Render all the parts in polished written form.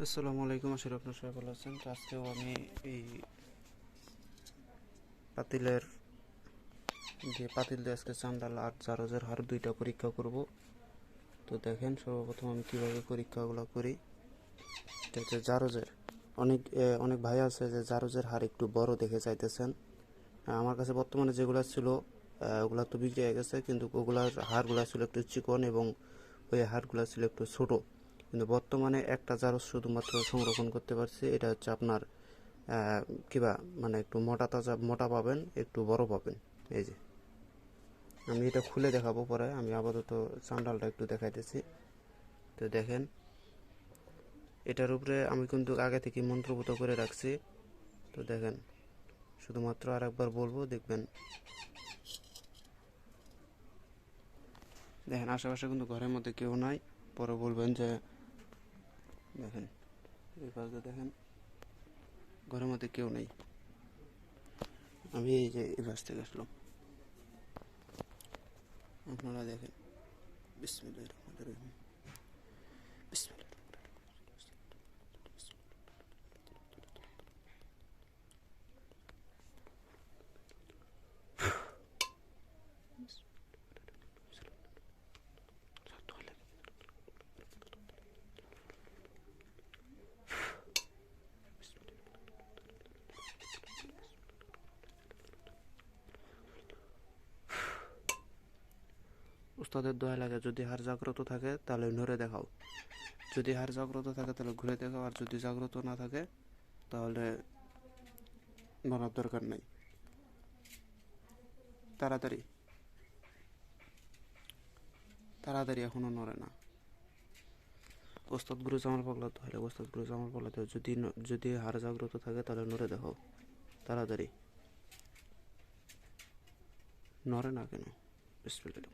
আসসালামু আলাইকুম, আশা করি আপনারা সবাই ভালো আছেন। তো আজকেও আমি এই পাতিলের পাতিল দিয়ে আজকে চান্দাল আর জারজের হার দুইটা পরীক্ষা করব। তো দেখেন, সর্বপ্রথম আমি কীভাবে পরীক্ষাগুলো করি। এটা হচ্ছে জারজের। অনেক ভাই আছে যে জারজের হার একটু বড় দেখে চাইতেছেন। আমার কাছে বর্তমানে যেগুলো ছিল ওগুলো তো বিক্রি হয়ে গেছে, কিন্তু ওগুলার হারগুলো ছিল একটু চিকন এবং ওই হারগুলো ছিল একটু ছোট। কিন্তু বর্তমানে একটা জারজ শুধুমাত্র সংরক্ষণ করতে পারছি, এটা হচ্ছে আপনার কিবা মানে একটু মোটা পাবেন, একটু বড় পাবেন। এই যে আমি এটা খুলে দেখাবো পরে, আমি আপাতত চান্ডালটা একটু দেখাইতেছি। তো দেখেন, এটার উপরে আমি কিন্তু আগে থেকে মন্ত্রপুত করে রাখছি। তো দেখেন, শুধুমাত্র আর একবার বলবো, দেখবেন। দেখেন, আশেপাশে কিন্তু ঘরের মধ্যে কেউ নাই। পরে বলবেন যে দেখেন, এই পাশে দেখেন, ঘরের মধ্যে কেউ নেই। আমি এই যে এই পাশ থেকে আসলাম, আপনারা দেখেন। বিসমিল্লাহির রহমানির রহিম। বিসমিল্লাহ। উস্তাদের দোয়া লাগে, যদি হার জাগ্রত থাকে তাহলে নড়ে দেখাও, যদি হার জাগ্রত থাকে তাহলে ঘুরে দেখাও, আর যদি জাগ্রত না থাকে তাহলে নড়ার দরকার নাই। তাড়াতাড়ি তাড়াতাড়ি এখনো নড়ে না। ওস্তাদ গুরু জামাল পাগলা তো হলে ওস্তাদ গুরু জামাল পাগলা তো যদি হার জাগ্রত থাকে তাহলে নড়ে দেখাও তাড়াতাড়ি। নড়ে না কেন? বিসমিল্লাহ।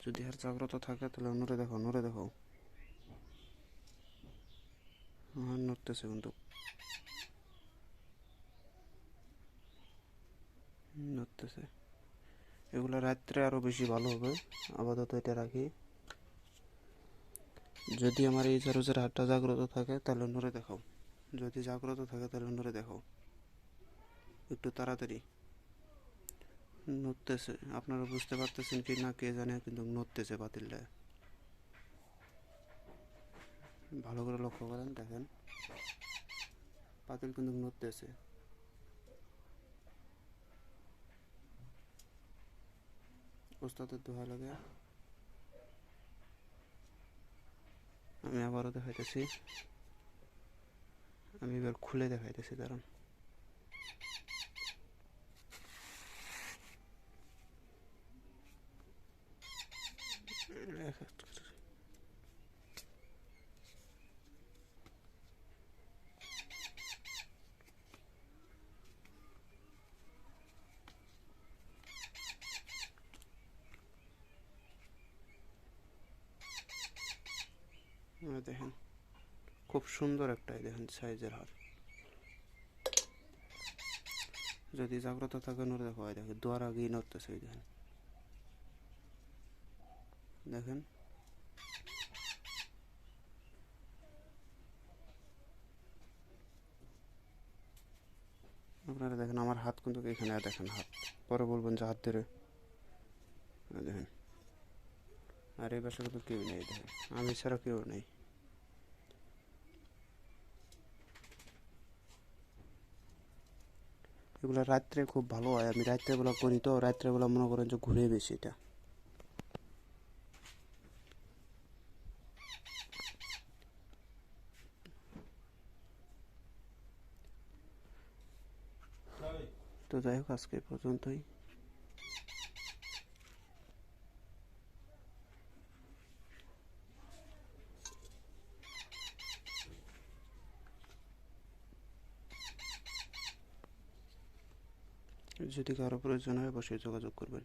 যদি হার জাগ্রত থাকে তাহলে নড়ে দেখাও, নড়ে দেখাও। হ্যাঁ, নড়তেছে কিন্তু, নড়তেছে। এগুলো রাত্রে আরও বেশি ভালো হবে। আপাতত এটা রাখি। যদি আমার এই জারুজের হাতটা জাগ্রত থাকে তাহলে নড়ে দেখাও, যদি জাগ্রত থাকে তাহলে নড়ে দেখাও একটু তাড়াতাড়ি। নড়তেছে, আপনারা বুঝতে পারতেছেন কি না কে জানে, কিন্তু নড়তেছে পাতিলটা। ভালো করে লক্ষ্য করেন, দেখেন পাতিল কিন্তু নড়তেছে। ওস্তাদের দোয়া লাগে। আমি আবারও দেখাইতেছি, আমি এবার খুলে দেখাইতেছি, দাঁড়ান। দেখেন, খুব সুন্দর একটাই দেখেন সাইজের হার। যদি জাগ্রত থাকে নড়ে দেখো, দেখেন দোয়ার আগেই নড়তেছে। দেখেন দেখেন আপনারা দেখেন, আমার হাত কিন্তু এখানে, দেখেন হাত। পরে বলবেন যে হাত ধরে দেখেন। আর এই বাসায় কিন্তু কেউ নেই, দেখেন আমি ছাড়া কেউ নেই। এগুলো রাত্রে খুব ভালো হয়, আমি রাত্রেবেলা করি, তো রাত্রেবেলা মনে করেন যে ঘুরে বেশি এটা। তো যাই হোক, আজকে পর্যন্তই। যদি কারো প্রয়োজন হয় অবশ্যই যোগাযোগ করবেন।